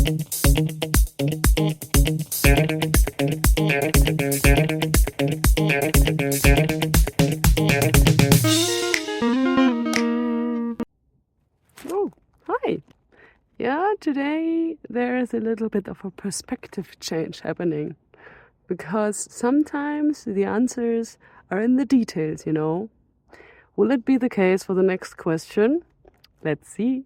Oh, hi. Yeah, today there is a little bit of a perspective change happening because sometimes the answers are in the details, you know. Will it be the case for the next question? Let's see.